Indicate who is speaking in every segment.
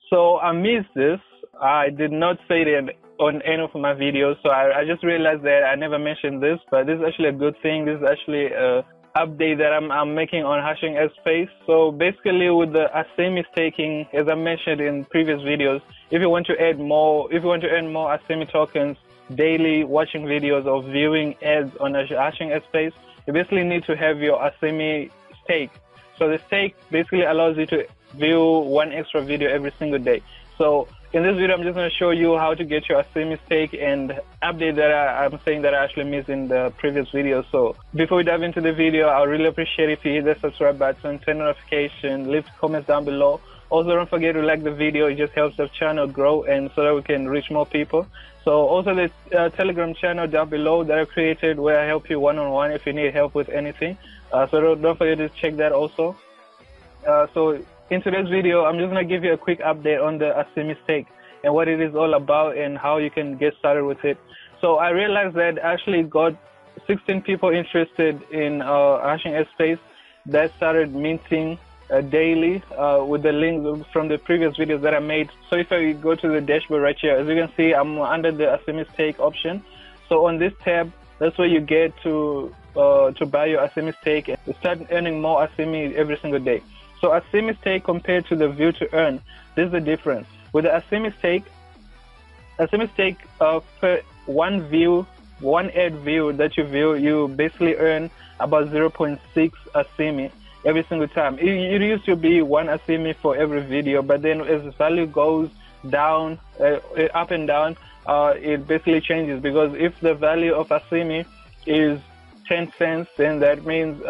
Speaker 1: So I missed this. I did not say it on any of my videos, so I just realized that I never mentioned this, but this is actually a good thing. This is actually a update that I'm making on Hashing Adspace. So basically, with the ASIMI staking, as I mentioned in previous videos, if you want to earn more ASIMI tokens daily, watching videos or viewing ads on Hashing Adspace, you basically need to have your ASIMI stake. So the stake basically allows you to view one extra video every single day. So in this video, I'm just going to show you how to get your ASIMI stake and update that I'm saying that I actually missed in the previous video. So before we dive into the video, I would really appreciate if you hit the subscribe button, turn notification, leave comments down below. Also, don't forget to like the video. It just helps the channel grow and so that we can reach more people. So also the Telegram channel down below that I created where I help you one-on-one if you need help with anything. So don't forget to check that also. So in today's video, I'm just going to give you a quick update on the ASIMI stake and what it is all about and how you can get started with it. So I realized that I actually got 16 people interested in Hashing Adspace that started minting daily with the link from the previous videos that I made. So if I go to the dashboard right here, as you can see, I'm under the ASIMI stake option. So on this tab, that's where you get to buy your ASIMI stake and start earning more ASIMI every single day. So ASIMI stake compared to the view to earn, this is the difference. With the ASIMI stake per one ad view that you view, you basically earn about 0.6 ASIMI every single time. It used to be 1 ASIMI for every video, but then as the value goes down, up and down, it basically changes, because if the value of ASIMI is 10 cents, then that means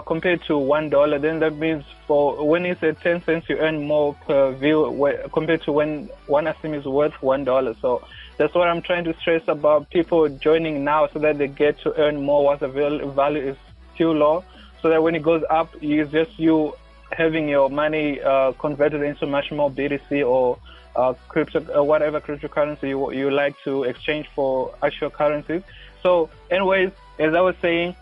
Speaker 1: compared to $1, then that means for when it's at 10 cents, you earn more per view compared to when one ASIMI is worth $1. So that's what I'm trying to stress about people joining now, so that they get to earn more once the value is still low, so that when it goes up, it's just you having your money converted into much more BTC or whatever cryptocurrency you like to exchange for actual currencies. So anyways, as I was saying,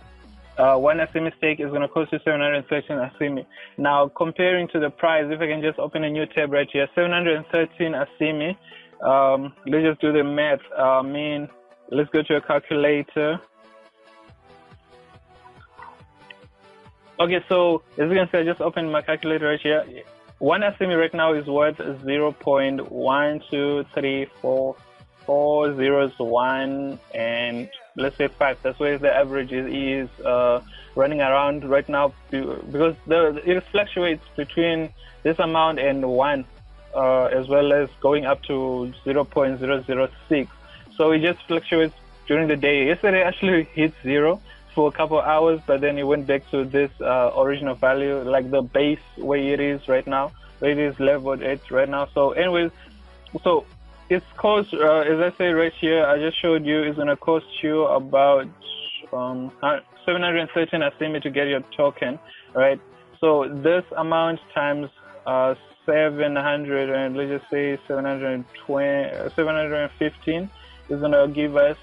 Speaker 1: one ASIMI stake is going to cost you 713 ASIMI. Now, comparing to the price, if I can just open a new tab right here, 713 ASIMI. Let's just do the math. Let's go to a calculator. Okay, so as you can see, I just opened my calculator right here. One ASIMI right now is worth 0.12344 zeros, 1, and let's say 5. That's where the average is running around right now, because it fluctuates between this amount and 1, as well as going up to 0.006. So it just fluctuates during the day. Yesterday actually hit 0 for a couple of hours, but then it went back to this original value, like the base where it is right now, where it is leveled at right now. So anyways, so it's cost, as I say right here, I just showed you, it's going to cost you about 713 ASIMI to get your token, right? So this amount times 700, and let's just say 715 is going to give us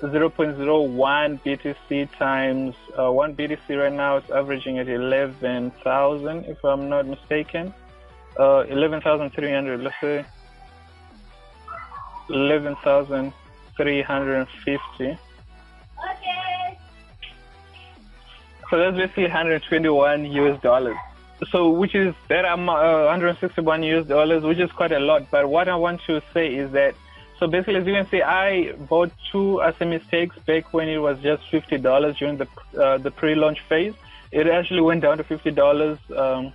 Speaker 1: 0.01 BTC times 1 BTC right now is averaging at 11,000, if I'm not mistaken. 11,300, let's say 11,350. Okay. So that's basically 121 US dollars. So which is that amount, 161 US dollars, which is quite a lot. But what I want to say is that, so basically, as you can see, I bought 2 ASIMI stakes back when it was just $50 during the pre-launch phase. It actually went down to $50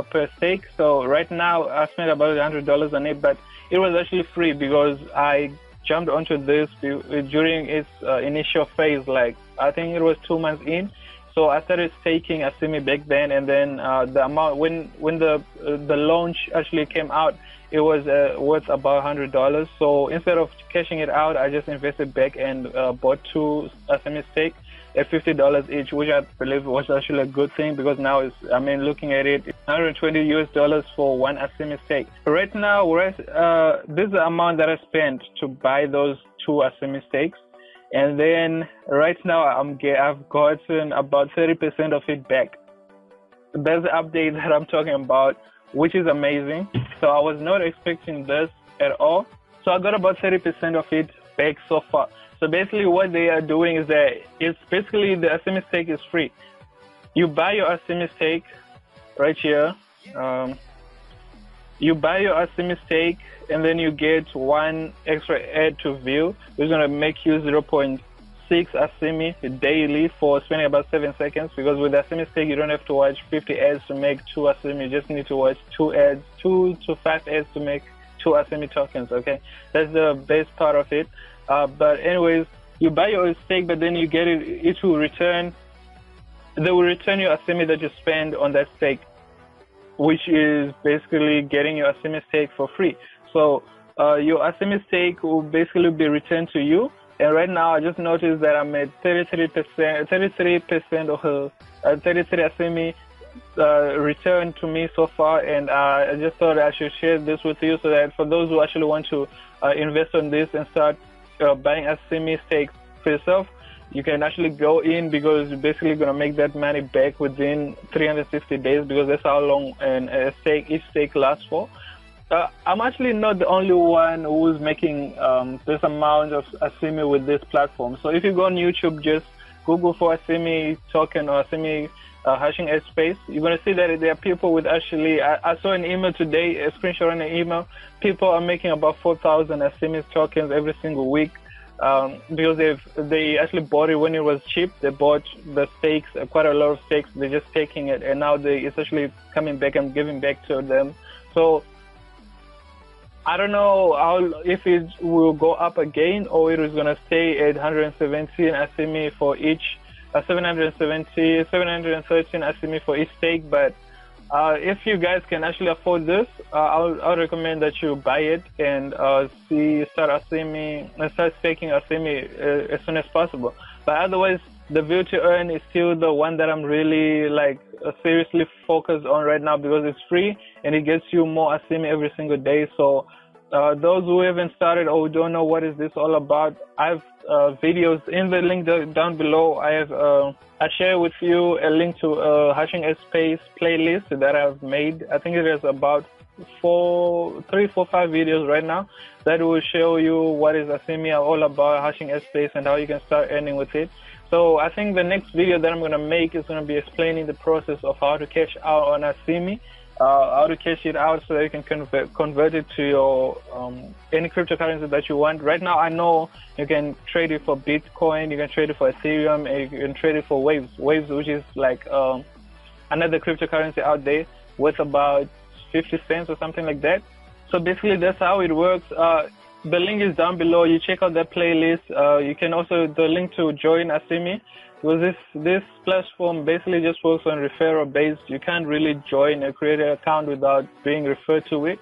Speaker 1: per stake. So right now, I spent about $100 on it, but it was actually free because I jumped onto this during its initial phase. Like, I think it was 2 months in. So I started staking ASIMI back then, and then the amount when the launch actually came out, it was worth about $100. So instead of cashing it out, I just invested back and bought 2 ASIMI stakes at $50 each, which I believe was actually a good thing, because now it's, looking at it, it's 120 US dollars for 1 ASIMI stake. Right now, this is the amount that I spent to buy those 2 ASIMI stakes. And then right now I've gotten about 30% of it back. That's the update that I'm talking about which is amazing. So I was not expecting this at all. So I got about 30% of it back so far. So basically what they are doing is that it's basically the ASIMI stake is free. You buy your ASIMI stake right here. You buy your ASIMI stake and then you get one extra ad to view, which is going to make you 0.6 ASIMI daily for spending about 7 seconds, because with ASIMI stake you don't have to watch 50 ads to make 2 ASIMI. You just need to watch 2 to 5 ads to make 2 ASIMI tokens. Okay, that's the best part of it. But anyways, you buy your stake, but then you get it will return. They will return your ASIMI that you spend on that stake, which is basically getting your ASIMI stake for free. So your ASIMI stake will basically be returned to you. And right now, I just noticed that I'm at 33% of 33 ASIMI returned to me so far. And I just thought I should share this with you so that for those who actually want to invest on this and start buying ASIMI stakes for yourself, you can actually go in, because you're basically going to make that money back within 360 days, because that's how long each stake lasts for. I'm actually not the only one who's making this amount of ASIMI with this platform. So if you go on YouTube, just Google for ASIMI token or ASIMI Hashing Adspace, you're going to see that there are people with actually, I saw an email today, a screenshot on an email, people are making about 4,000 ASIMI tokens every single week. Because they actually bought it when it was cheap. They bought the stakes, quite a lot of stakes. They're just taking it, and now it's actually coming back and giving back to them. So I don't know if it will go up again, or it is going to stay at 117 ASIMI for each, 713 ASIMI for each stake. But if you guys can actually afford this, I'll recommend that you buy it and start ASIMI and start staking ASIMI as soon as possible. But otherwise, the view to earn is still the one that I'm really seriously focused on right now, because it's free and it gets you more ASIMI every single day. So those who haven't started or don't know what is this all about, I have videos in the link down below. I share with you a link to a Hashing Adspace playlist that I've made. I think it is about 3, 4, 5 videos right now that will show you what is ASIMI all about, Hashing Adspace, and how you can start earning with it. So I think the next video that I'm going to make is going to be explaining the process of how to cash out on ASIMI, how to cash it out so that you can convert it to your any cryptocurrency that you want. Right now, I know you can trade it for Bitcoin, you can trade it for Ethereum, and you can trade it for Waves, which is like another cryptocurrency out there worth about 50 cents or something like that. So basically, that's how it works. The link is down below. You check out that playlist. You can also, the link to join ASIMI, because this platform basically just works on referral based. You can't really join or create an account without being referred to it.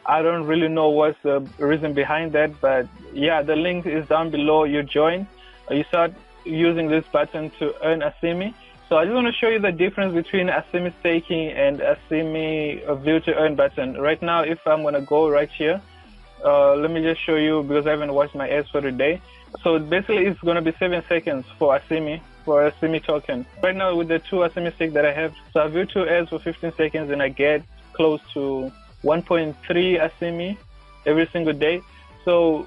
Speaker 1: I don't really know what's the reason behind that, but yeah, the link is down below. You join, you start using this button to earn ASIMI. So I just want to show you the difference between ASIMI staking and ASIMI view to earn button. Right now, if I'm going to go right here, let me just show you, because I haven't watched my ads for today. So basically, it's going to be 7 seconds for ASIMI, for ASIMI token. Right now, with the 2 ASIMI stakes that I have, so I view 2 ads for 15 seconds and I get close to 1.3 ASIMI every single day. So,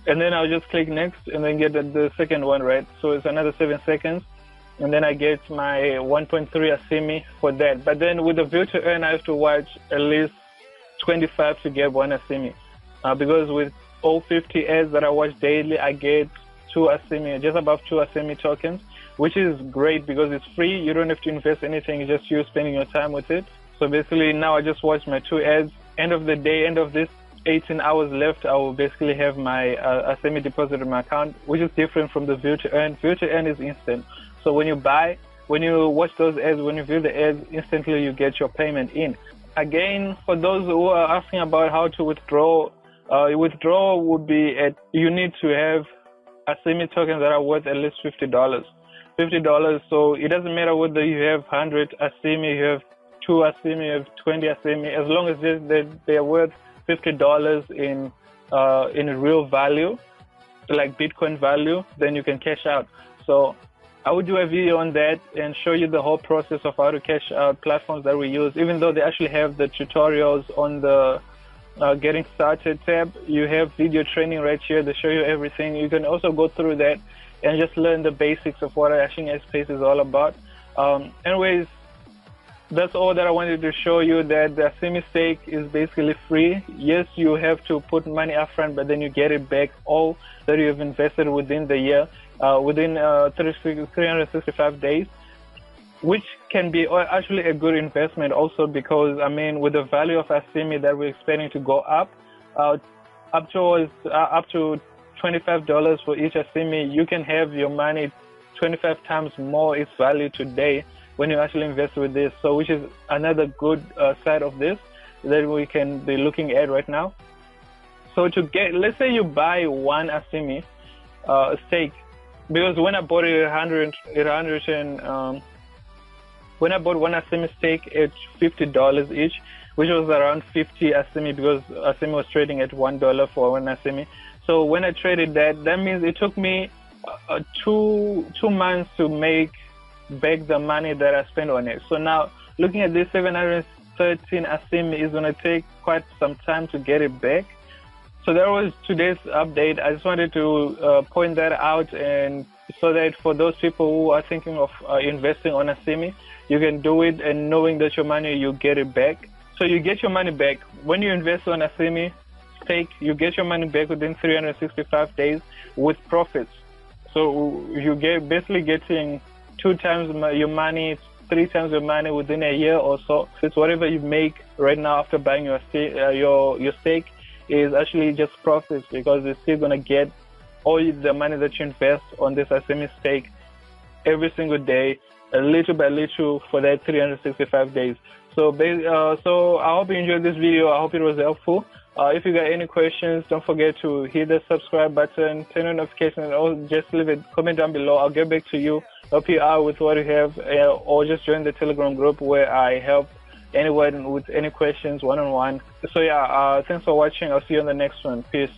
Speaker 1: and then I'll just click next and then get the second one, right? So it's another 7 seconds. And then I get my 1.3 ASIMI for that. But then with the view to earn, I have to watch at least 25 to get 1 ASIMI. Because with all 50 ads that I watch daily, I get 2 ASIMI, just above 2 ASIMI tokens, which is great because it's free. You don't have to invest anything. It's just you spending your time with it. So basically now I just watch my 2 ads. End of the day, end of this 18 hours left, I will basically have my ASIMI deposit in my account, which is different from the view to earn. View to earn is instant. So when you watch those ads, when you view the ads, instantly you get your payment in. Again, for those who are asking about how to withdraw, withdrawal would be you need to have ASIMI tokens that are worth at least $50. So it doesn't matter whether you have 100 ASIMI, you have 2 ASIMI, you have 20 ASIMI, as long as they're worth $50 in real value, like Bitcoin value, then you can cash out. So I would do a video on that and show you the whole process of how to cash out platforms that we use. Even though they actually have the tutorials on the getting started tab, you have video training right here. They show you everything. You can also go through that and just learn the basics of what Hashing Adspace is all about. Anyways, that's all that I wanted to show you, that the ASIMI stake is basically free. Yes, you have to put money upfront, but then you get it back all that you have invested within the year, within 365 days, which can be actually a good investment also, because I mean, with the value of ASIMI that we're expecting to go up to $25 for each ASIMI, you can have your money 25 times more its value today when you actually invest with this. So which is another good side of this that we can be looking at right now. So to get, let's say you buy one ASIMI stake, because when I bought it when I bought one ASIMI stake at $50 each, which was around 50 ASIMI, because ASIMI was trading at $1 for one ASIMI. So when I traded that means it took me 2 months to make back the money that I spent on it. So now looking at this 713 ASIMI is going to take quite some time to get it back. So that was today's update. I just wanted to point that out, and so that for those people who are thinking of investing on ASIMI, you can do it and knowing that your money, you get it back. So you get your money back when you invest on ASIMI stake. You get your money back within 365 days with profits. So you get basically getting 2 times your money, 3 times your money within a year or so. It's whatever you make right now after buying your stake is actually just profits, because you're still gonna get all the money that you invest on this ASIMI stake every single day, little by little, for that 365 days. So I hope you enjoyed this video. I hope it was helpful. If you got any questions, don't forget to hit the subscribe button, turn on notifications, or just leave a comment down below. I'll get back to you, help you out with what you have, or just join the Telegram group where I help anyone with any questions one-on-one. So yeah, thanks for watching. I'll see you on the next one. Peace.